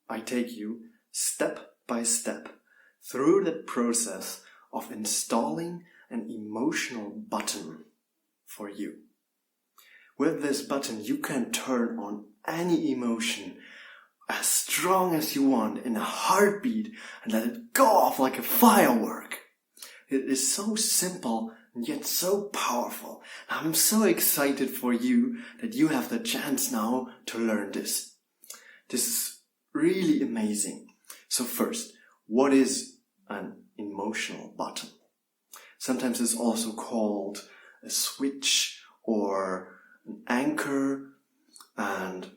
I take you step by step through the process of installing an emotional button for you. With this button, you can turn on any emotion as strong as you want in a heartbeat and let it go off like a firework. It is so simple and yet so powerful. I'm so excited for you that you have the chance now to learn this. This is really amazing. So first, what is an emotional button? Sometimes it's also called a switch or an anchor, and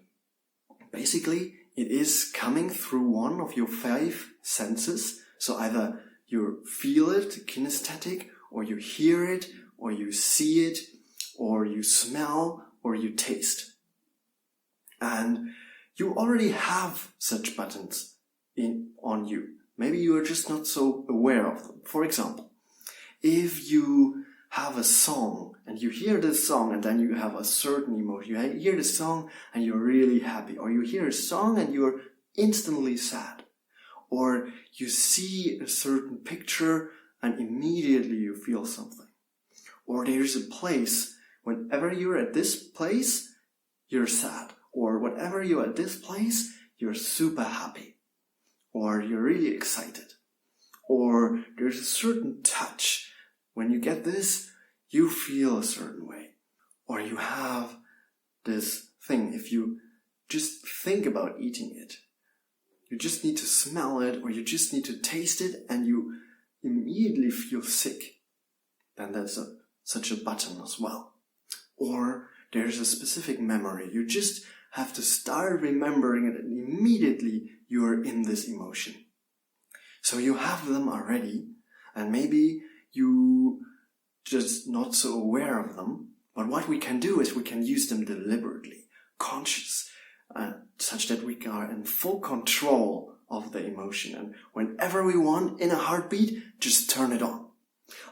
basically it is coming through one of your 5 senses. So either you feel it, kinesthetic, or you hear it, or you see it, or you smell, or you taste. And you already have such buttons on you. Maybe you are just not so aware of them. For example, if you have a song and you hear this song and then you have a certain emotion, you hear the song and you're really happy, or you hear a song and you're instantly sad, or you see a certain picture and immediately you feel something, or there's a place, whenever you're at this place, you're sad, or whenever you're at this place, you're super happy, or you're really excited, or there's a certain touch. When you get this, you feel a certain way, or you have this thing. If you just think about eating it, you just need to smell it, or you just need to taste it, and you immediately feel sick. Then that's such a button as well. Or there's a specific memory. You just have to start remembering it, and immediately you're in this emotion. So you have them already, and maybe you just not so aware of them. But what we can do is we can use them deliberately, conscious, such that we are in full control of the emotion. And whenever we want, in a heartbeat, just turn it on.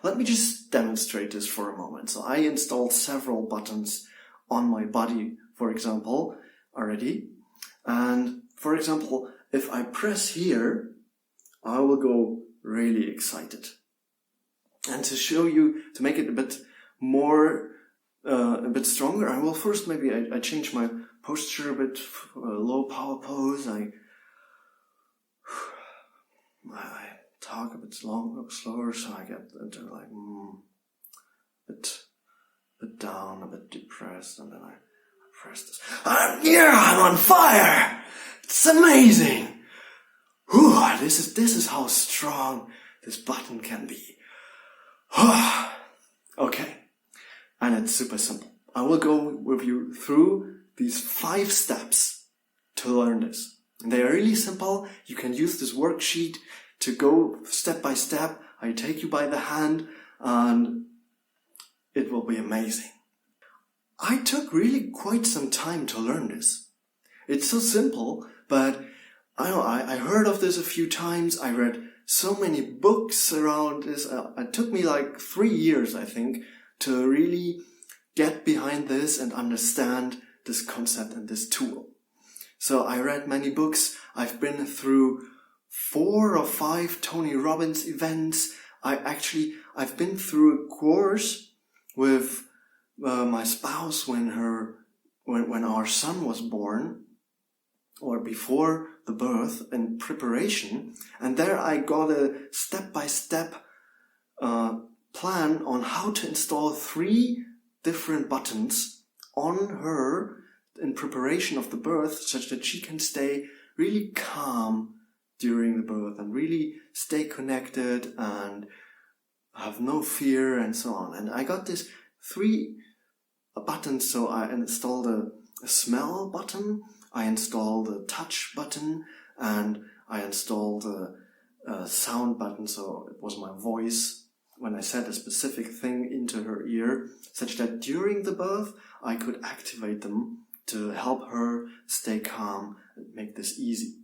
Let me just demonstrate this for a moment. So I installed several buttons on my body, for example, already. And for example, if I press here, I will go really excited. And to show you, to make it a bit more, a bit stronger, I will first maybe I change my posture a bit, low power pose. I talk a bit slower, so I get into like a bit down, a bit depressed, and then I press this. I'm on fire! It's amazing! Whew, this is how strong this button can be. Okay, and it's super simple. I will go with you through these 5 steps to learn this. And they are really simple. You can use this worksheet to go step by step. I take you by the hand and it will be amazing. I took really quite some time to learn this. It's so simple, but I heard of this a few times. I read so many books around this. It took me like 3 years, I think, to really get behind this and understand this concept and this tool. So I read many books. I've been through 4 or 5 Tony Robbins events. I've been through a course with my spouse when our son was born, or before the birth, in preparation, and there I got a step-by-step plan on how to install 3 different buttons on her in preparation of the birth, such that she can stay really calm during the birth and really stay connected and have no fear and so on. And I got this 3 buttons. So I installed a smell button, I installed a touch button, and I installed a sound button. So it was my voice when I said a specific thing into her ear, such that during the birth I could activate them to help her stay calm and make this easy.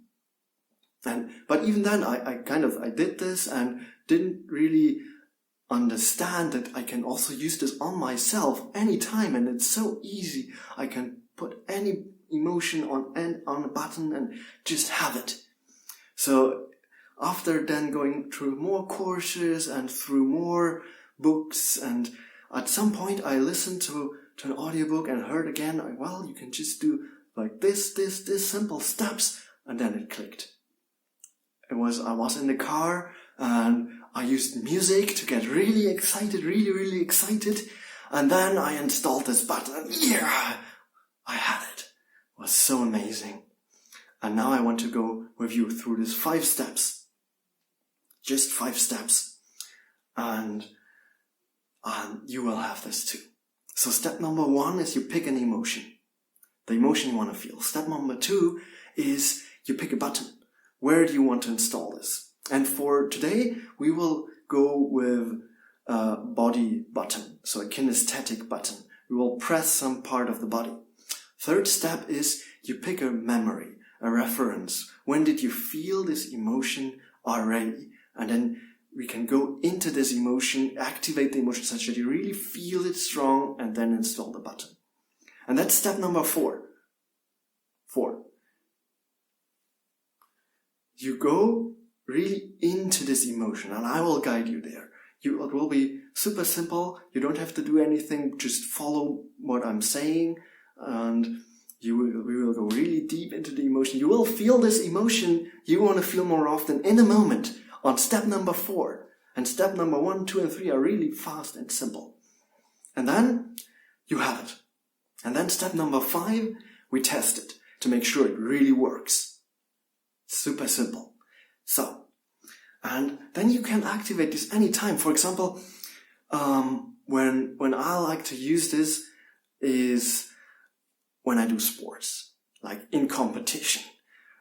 But even then I did this and didn't really understand that I can also use this on myself anytime, and it's so easy. I can put any emotion on a button and just have it. So after then going through more courses and through more books, and at some point I listened to an audiobook and heard again, well, you can just do like this simple steps, and then it clicked. I was in the car and I used music to get really excited, really excited, and then I installed this button and yeah, I had it. It was so amazing. And now I want to go with you through these 5 steps. Just 5 steps. And you will have this too. So step number 1 is you pick an emotion. The emotion you want to feel. Step number 2 is you pick a button. Where do you want to install this? And for today, we will go with a body button. So a kinesthetic button. We will press some part of the body. Third step is you pick a memory, a reference. When did you feel this emotion already? And then we can go into this emotion, activate the emotion such that you really feel it strong, and then install the button. And that's step number 4. 4. You go really into this emotion, and I will guide you there. It will be super simple. You don't have to do anything. Just follow what I'm saying, and we will go really deep into the emotion. You will feel this emotion you want to feel more often in a moment on step number 4. And step number 1, 2, and 3 are really fast and simple. And then you have it. And then step number 5, we test it to make sure it really works. Super simple. So, and then you can activate this anytime. For example, when I like to use this is when I do sports, like in competition.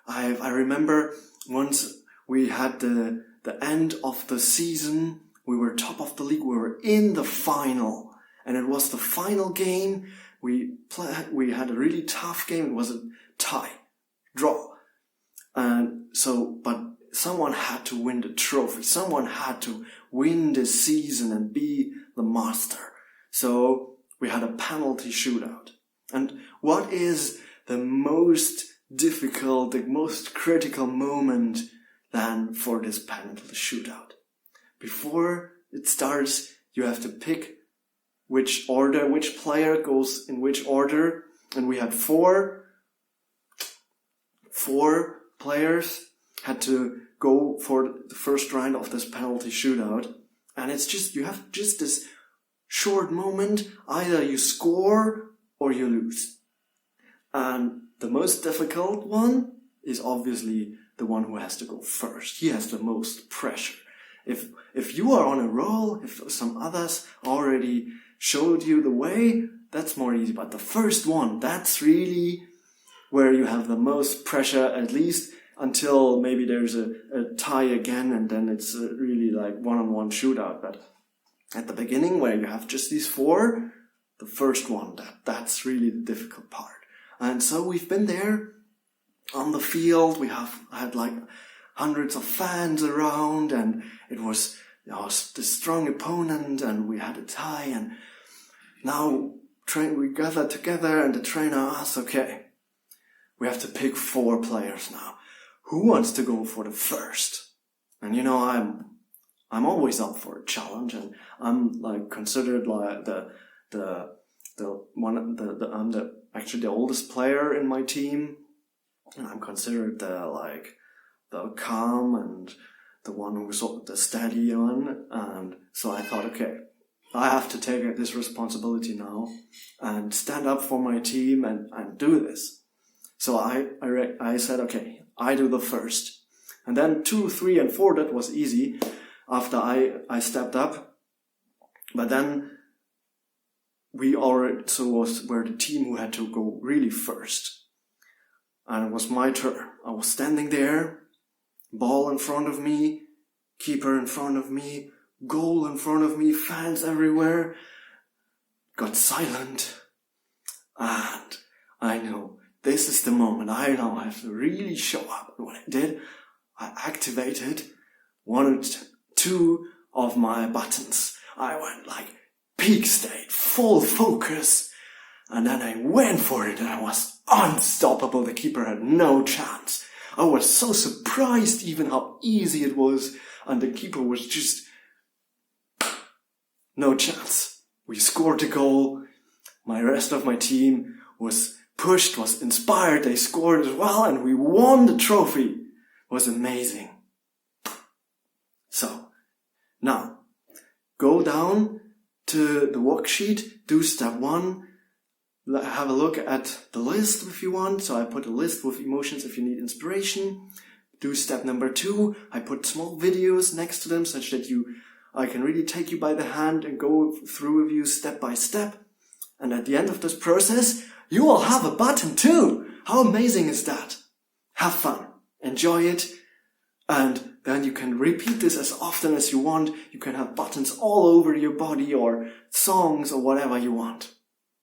I remember once we had the end of the season, we were top of the league, we were in the final, and it was the final game. We had a really tough game. It was a draw. And so, but someone had to win the trophy. Someone had to win the season and be the master. So we had a penalty shootout. And what is the most difficult, the most critical moment then for this penalty shootout? Before it starts, you have to pick which order, which player goes in which order. And we had four players had to go for the first round of this penalty shootout. And it's just, you have just this short moment. Either you score or you lose. And the most difficult one is obviously the one who has to go first. He has the most pressure. If you are on a roll, if some others already showed you the way, that's more easy. But the first one, that's really where you have the most pressure, at least until maybe there's a tie again, and then it's really like one-on-one shootout. But at the beginning, where you have just these four, the first one, that's really the difficult part. And so we've been there on the field. We had like hundreds of fans around, and it was the strong opponent, and we had a tie. And now we gathered together, and the trainer asked, okay, we have to pick 4 players now. Who wants to go for the first? And you know, I'm always up for a challenge, and I'm like considered like I'm actually the oldest player in my team, and I'm considered the calm and the one who's the steady one. And so I thought, okay, I have to take this responsibility now and stand up for my team and do this. So I said, okay, I do the first. And then 2, 3, and 4, that was easy after I stepped up. But then we were the team who had to go really first. And it was my turn. I was standing there, ball in front of me, keeper in front of me, goal in front of me, fans everywhere. Got silent. And I know this is the moment. I now have to really show up. And what I did, I activated 1 or 2 of my buttons. I went like peak state, full focus. And then I went for it and I was unstoppable. The keeper had no chance. I was so surprised even how easy it was, and the keeper was just no chance. We scored the goal. Rest of my team was pushed, was inspired. They scored as well, and we won the trophy. It was amazing. So, now, go down to the worksheet, do step 1, have a look at the list if you want. So I put a list with emotions if you need inspiration. Do step number 2, I put small videos next to them such that I can really take you by the hand and go through with you step by step. And at the end of this process, you will have a button too. How amazing is that? Have fun, enjoy it, and then you can repeat this as often as you want. You can have buttons all over your body or songs or whatever you want.